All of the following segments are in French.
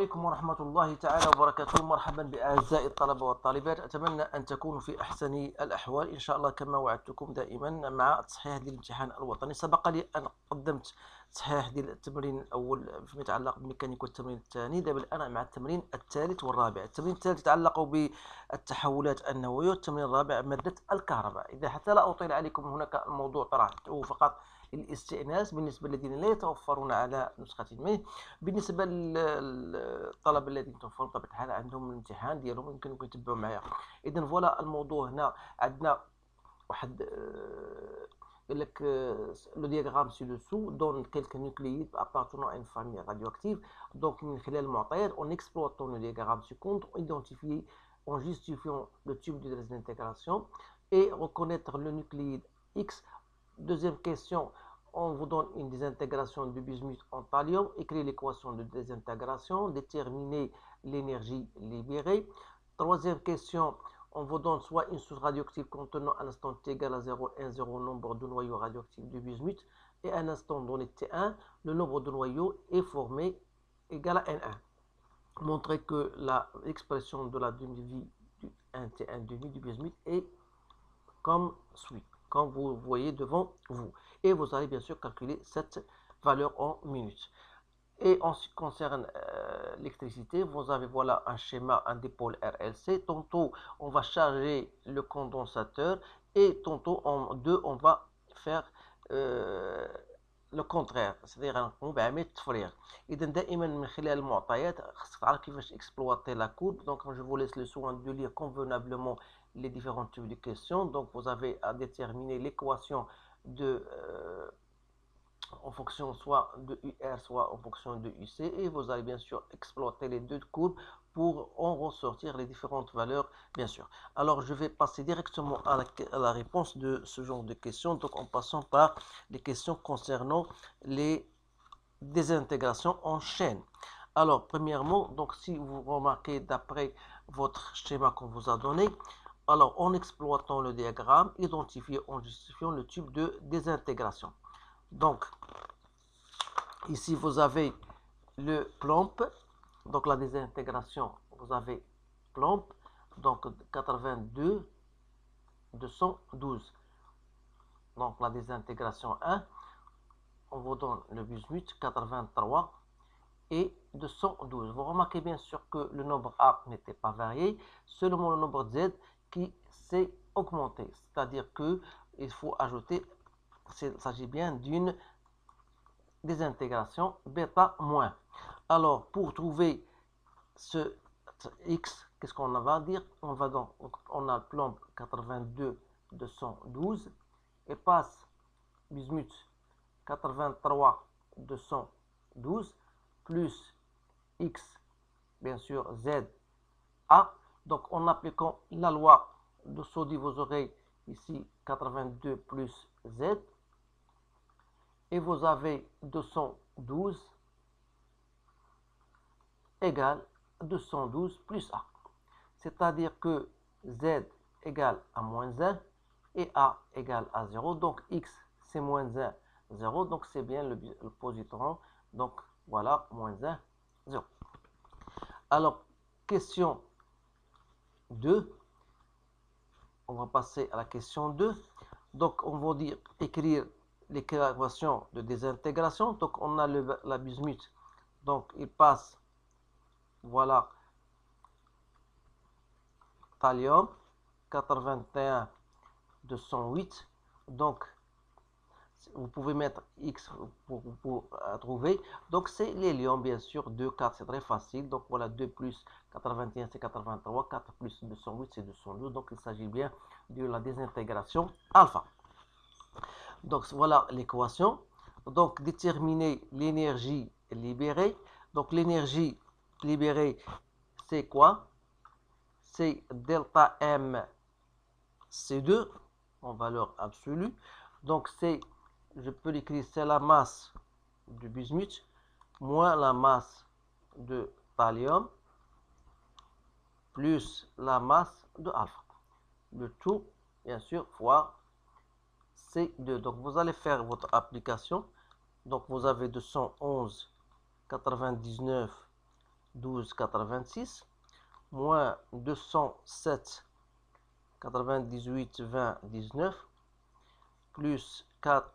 عليكم ورحمة الله تعالى وبركاته. مرحبا بأعزائي الطلبة والطالبات، أتمنى أن تكونوا في أحسن الأحوال إن شاء الله كما وعدتكم دائما مع تصحيح ديال الامتحان الوطني. سبق لي أن قدمت تصحيح ديال التمرين الأول فيما يتعلق بالميكانيك، والتمرين الثاني دابا الآن مع التمرين الثالث والرابع. التمرين الثالث يتعلق بالتحولات النووية، والتمرين الرابع مادة الكهرباء. إذا حتى لا أطيل عليكم، هناك الموضوع طرحته فقط للاستئناس بالنسبة للذين لا يتوفرون على نسخة منه. بالنسبة للطلبة الذين يتوفرون بطبيعة الحال عندهم الامتحان ديالهم يمكنكم تتبعوا معايا. إذا فوالا الموضوع هنا عندنا واحد قال لك لو دياغرام سي دسو دون كيلك نوكلييد appartenant à une famille radioactive. Donc من خلال المعطيات en exploitant le diagramme ci-contre, en justifiant le type de désintégration et reconnaître le nucléide X. Deuxième question, on vous donne une désintégration du bismuth en thallium, écrire l'équation de désintégration, déterminer l'énergie libérée. Troisième question, on vous donne soit une source radioactive contenant un instant t égal à 0, 1, 0 nombre de noyaux radioactifs du bismuth, et un instant donné t1, le nombre de noyaux est formé égal à n1. Montrer que l'expression de la demi-vie du 1t1 demi du bismuth est comme suit, comme vous voyez devant vous. Et vous allez bien sûr calculer cette valeur en minutes. Et en ce qui concerne l'électricité, vous avez voilà un schéma, un dipôle RLC. Tantôt, on va charger le condensateur et tantôt, en deux, on va faire le contraire, c'est-à-dire نقوم بعملية التفريغ. إذا دائما من خلال المعطيات خاصك تعرف كيفاش exploiter la courbe. Donc je vous laisse le soin de lire convenablement les différents types de questions. Donc vous avez à déterminer l'équation de en fonction soit de UR soit en fonction de UC, et vous allez bien sûr exploiter les deux courbes pour en ressortir les différentes valeurs bien sûr. Alors je vais passer directement à la réponse de ce genre de questions, donc en passant par les questions concernant les désintégrations en chaîne. Alors premièrement, donc si vous remarquez d'après votre schéma qu'on vous a donné, alors en exploitant le diagramme, identifiez en justifiant le type de désintégration. Donc, ici, vous avez le plomb, donc la désintégration, vous avez plomb, donc 82, 212. Donc, la désintégration 1, on vous donne le bismuth, 83 et 212. Vous remarquez bien sûr que le nombre A n'était pas varié, seulement le nombre Z qui s'est augmenté. C'est-à-dire qu'il faut ajouter, il s'agit bien d'une désintégration bêta moins. Alors, pour trouver ce X, qu'est-ce qu'on va dire? On a le plomb 82, 212 et passe bismuth 83, 212 plus X, bien sûr, Z, A. Donc, en appliquant la loi de Soddy, vous aurez ici 82 plus Z. Et vous avez 212 égale 212 plus A. C'est-à-dire que Z égale à moins 1 et A égale à 0. Donc X c'est moins 1, 0. Donc c'est bien le positron. Donc voilà, moins 1, 0. Alors, question 2. On va passer à la question 2. Donc on va dire écrire l'équation de désintégration. Donc on a la bismuth, donc il passe, voilà, thallium 81, 208. Donc vous pouvez mettre X pour trouver. Donc c'est l'hélium bien sûr, 2, 4, c'est très facile. Donc voilà, 2 plus 81 c'est 83, 4 plus 208 c'est 212. Donc il s'agit bien de la désintégration alpha. Donc voilà l'équation. Donc déterminer l'énergie libérée. Donc l'énergie libérée, c'est quoi? C'est delta M C2 en valeur absolue. Donc c'est, je peux l'écrire, c'est la masse du bismuth moins la masse de thallium plus la masse de alpha. Le tout, bien sûr, fois C2. Donc vous allez faire votre application. Donc vous avez 211, 99, 12,86 moins 207, 98, 20, 19 plus 4,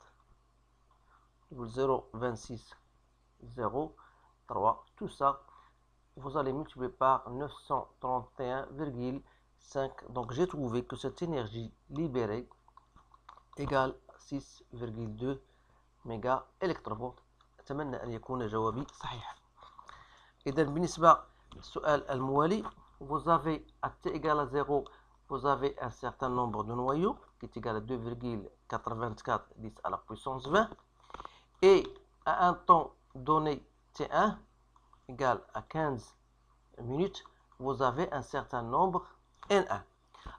0, 26, 0, 3, tout ça, vous allez multiplier par 931,5. Donc j'ai trouvé que cette énergie libérée égale 6,2 ميجا إلكتروفولت. أتمنى أن يكون جوابي صحيح. إذا بالنسبة للسؤال الموالي, vous avez à t égale à 0, vous avez un certain nombre de noyaux qui est égal à 2,84 10 à la puissance 20, et à un temps donné t1 égale à 15 minutes, vous avez un certain nombre n1.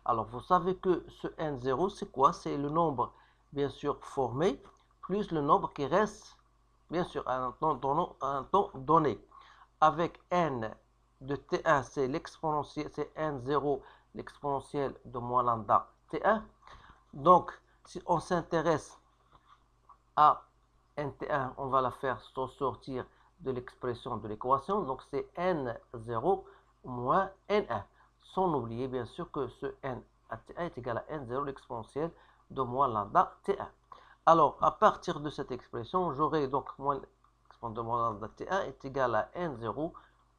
Alors vous savez que ce n0 c'est quoi? C'est le nombre bien sûr formé plus le nombre qui reste bien sûr à un temps donné. Avec n de t1 c'est l'exponentiel, c'est n0 l'exponentielle de moins lambda t1. Donc si on s'intéresse à nt1, on va la faire sortir de l'expression de l'équation, donc c'est n0 moins n1, sans oublier bien sûr que ce n à t1 est égal à n0 l'exponentielle de moins lambda t1. Alors à partir de cette expression, j'aurai donc moins l'exponentielle de moins lambda t1 est égal à n0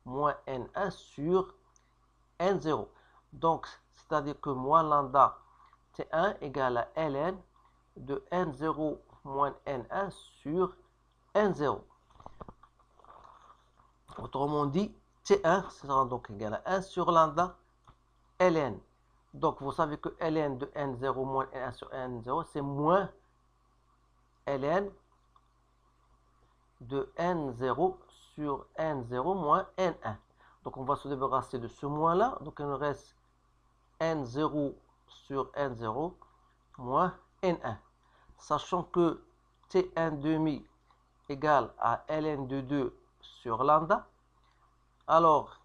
moins n1 sur n0. Donc c'est-à-dire que moins lambda t1 égale à ln de n0 moins n1 sur n0. Autrement dit, t1 sera donc égal à 1 sur lambda ln. Donc vous savez que ln de n0 moins n1 sur n0 c'est moins ln de n0 sur n0 moins n1. Donc on va se débarrasser de ce moins là. Donc il nous reste n0 sur n0 moins n1. Sachant que t1 demi égale à ln de 2 sur lambda. Alors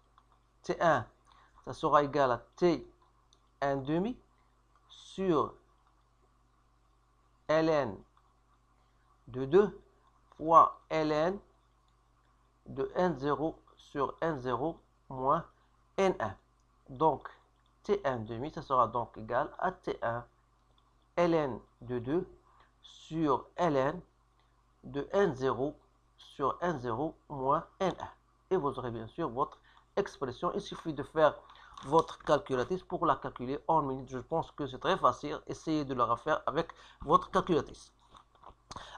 t1 ça sera égal à t1 demi sur ln de 2 fois ln de n0 sur n0 moins n1. Donc t1 demi ça sera donc égal à t1 ln de 2 sur ln de n0 sur n0 moins n1. Et vous aurez bien sûr votre expression. Il suffit de faire votre calculatrice pour la calculer en minutes. Je pense que c'est très facile. Essayez de la refaire avec votre calculatrice.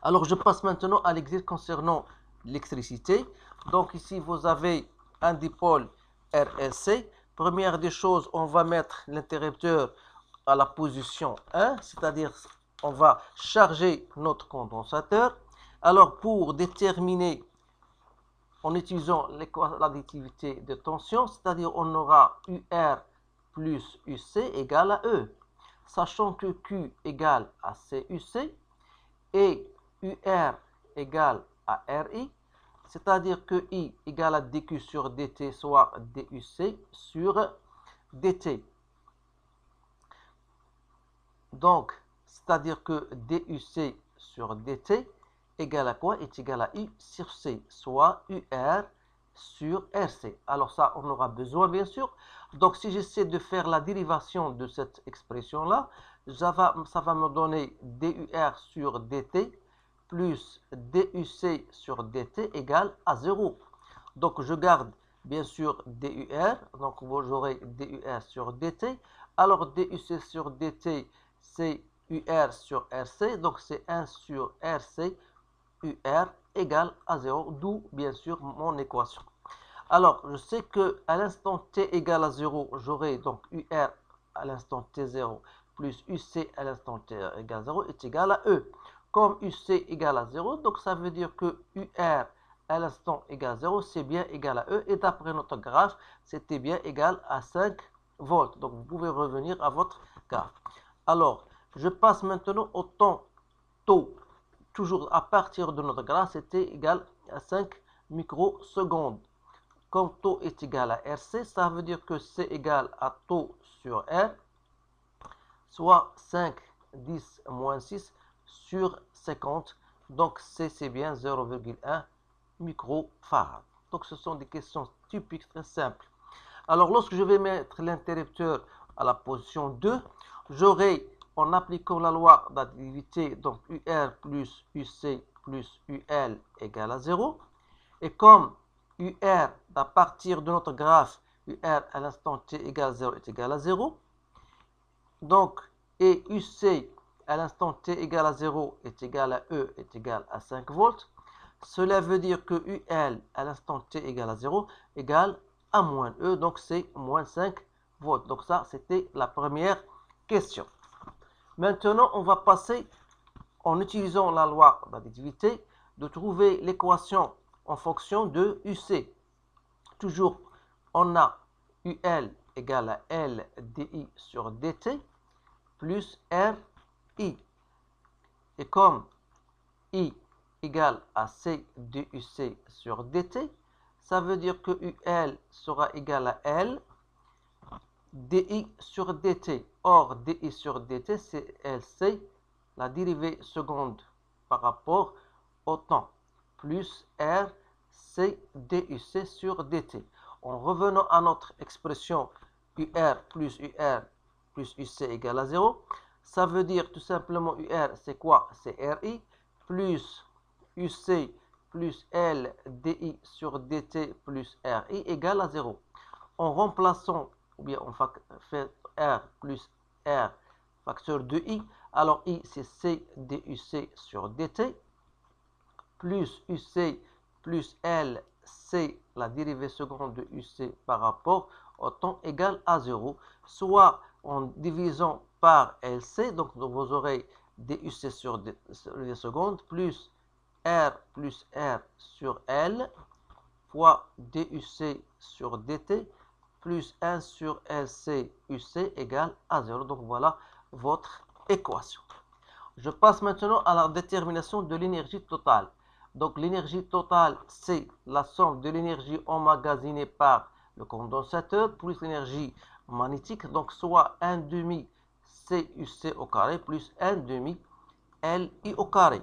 Alors je passe maintenant à l'exercice concernant l'électricité. Donc ici vous avez un dipôle RLC. Première des choses, on va mettre l'interrupteur à la position 1, c'est-à-dire on va charger notre condensateur. Alors pour déterminer en utilisant l'additivité de tension, c'est-à-dire on aura UR plus UC égale à E, sachant que Q égale à CUC et UR égale à RI, c'est-à-dire que I égale à DQ sur DT, soit DUC sur DT. Donc, c'est-à-dire que DUC sur DT égale à quoi? Est égal à I sur C, soit UR sur RC. Alors ça, on aura besoin bien sûr. Donc si j'essaie de faire la dérivation de cette expression-là, ça va me donner DUR sur DT plus DUC sur DT égale à 0. Donc je garde bien sûr DUR, donc j'aurai DUR sur DT. Alors DUC sur DT, c'est UR sur RC, donc c'est 1 sur RC UR égale à 0, d'où bien sûr mon équation. Alors, je sais que à l'instant t égale à 0, j'aurai donc UR à l'instant t0 plus UC à l'instant t égale à 0 est égal à E. Comme UC égale à 0, donc ça veut dire que UR à l'instant égale à 0, c'est bien égal à E. Et d'après notre graphe, c'était bien égal à 5 volts. Donc, vous pouvez revenir à votre graphe. Alors, je passe maintenant au temps taux. Toujours à partir de notre graphe, c'était égal à 5 microsecondes. Comme taux est égal à RC, ça veut dire que c'est égal à taux sur R, soit 5, 10, moins 6 sur 50. Donc c'est bien 0,1 microfarad. Donc, ce sont des questions typiques très simples. Alors, lorsque je vais mettre l'interrupteur à la position 2, j'aurai, en appliquant la loi d'additivité, donc UR plus UC plus UL égale à 0. Et comme UR, à partir de notre graphe, UR à l'instant t égale 0 est égal à 0. Donc, et UC à l'instant t égale à 0 est égal à E est égal à 5 volts. Cela veut dire que UL à l'instant t égale à 0 égale à moins E, donc c'est moins 5 volts. Donc ça, c'était la première question. Maintenant, on va passer, en utilisant la loi d'additivité, de trouver l'équation en fonction de UC. Toujours, on a UL égale à L dI sur dt plus RI. Et comme I égale à C DUC sur dt, ça veut dire que UL sera égal à L dI sur dt. Or, dI sur dt, c'est LC, la dérivée seconde par rapport au temps, plus R C DUC sur dt. En revenant à notre expression UR plus UC égale à 0, ça veut dire tout simplement UR, c'est quoi? C'est RI plus UC plus L dI sur dt plus RI égale à 0. En remplaçant, ou bien on fait R plus R facteur de I, alors I c'est C DUC sur dt plus UC plus L C, la dérivée seconde de UC par rapport au temps égal à 0, soit en divisant par LC, donc vous aurez DUC sur les secondes, plus R sur L, fois DUC sur DT, plus 1 sur LC UC égale à 0. Donc voilà votre équation. Je passe maintenant à la détermination de l'énergie totale. Donc l'énergie totale, c'est la somme de l'énergie emmagasinée par le condensateur plus l'énergie magnétique, donc soit 1 demi CUC au carré plus 1 demi LI au carré.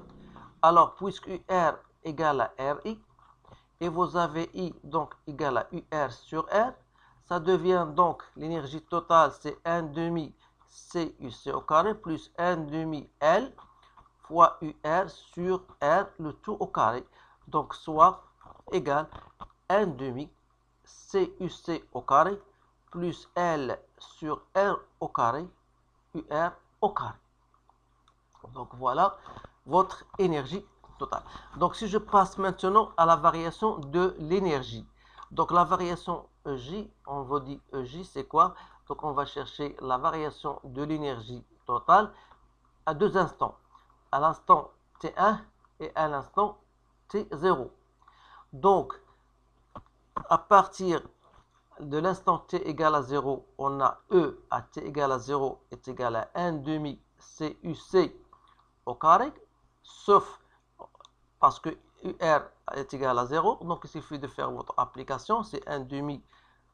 Alors, puisque UR égale à RI, et vous avez I donc égal à UR sur R, ça devient donc l'énergie totale, c'est 1 demi CUC au carré plus 1 demi L fois UR sur R, le tout au carré. Donc, soit égal 1 demi CUC au carré plus L sur R au carré, UR au carré. Donc, voilà votre énergie totale. Donc, si je passe maintenant à la variation de l'énergie. Donc, la variation EJ, on vous dit EJ, c'est quoi? Donc, on va chercher la variation de l'énergie totale à deux instants. À l'instant T1 et à l'instant T0. Donc, à partir de l'instant T égale à 0, on a E à T égale à 0 est égal à 1 demi CUC au carré, sauf parce que UR est égal à 0. Donc, il suffit de faire votre application, c'est 1 demi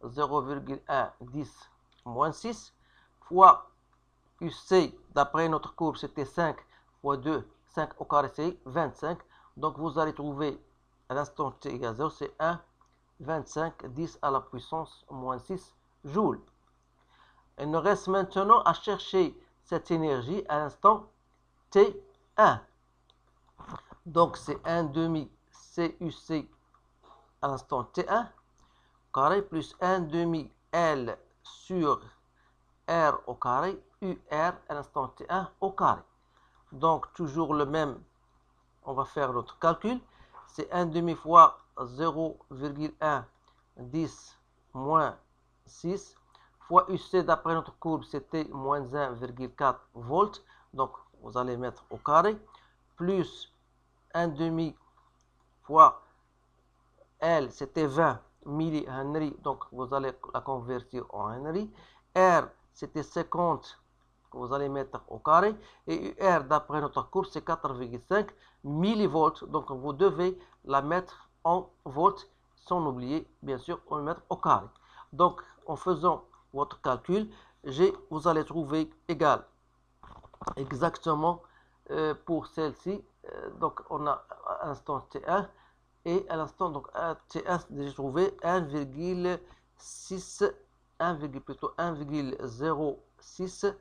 0,110 moins 6 fois UC, d'après notre courbe, c'était 5 fois 2, 5 au carré, c'est 25. Donc, vous allez trouver à l'instant T égale à 0, c'est 1, 25, 10 à la puissance moins 6 joules. Il nous reste maintenant à chercher cette énergie à l'instant T1. Donc, c'est 1 demi CUC à l'instant T1 carré plus 1 demi L sur R au carré, UR à l'instant T1 au carré. Donc, toujours le même, on va faire notre calcul. C'est 1 demi fois 0,110 moins 6 fois UC, d'après notre courbe, c'était moins 1,4 volts. Donc, vous allez mettre au carré, plus 1 demi fois L, c'était 20 millihenry, donc vous allez la convertir en Henry. R, c'était 50, vous allez mettre au carré. Et UR, d'après notre courbe, c'est 4,5 millivolts. Donc, vous devez la mettre en volts, sans oublier, bien sûr, on le mettre au carré. Donc, en faisant votre calcul, vous allez trouver égal exactement pour celle-ci. Donc, on a à l'instant T1 Et à l'instant, donc, j'ai trouvé 1,6, 1,06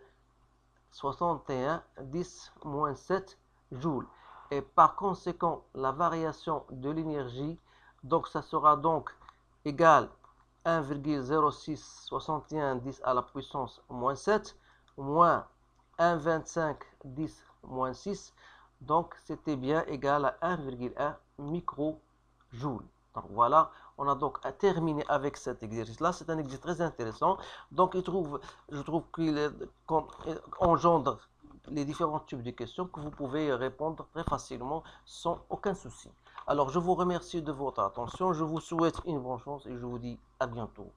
61 10 moins 7 joules. Et par conséquent, la variation de l'énergie, donc ça sera donc égal 1,06 61 10 à la puissance moins 7 moins 1,25 10 moins 6. Donc c'était bien égal à 1,1 microjoule. Donc voilà, on a donc terminé avec cet exercice-là. C'est un exercice très intéressant. Donc je trouve qu'il engendre les différents types de questions que vous pouvez répondre très facilement sans aucun souci. Alors je vous remercie de votre attention. Je vous souhaite une bonne chance et je vous dis à bientôt.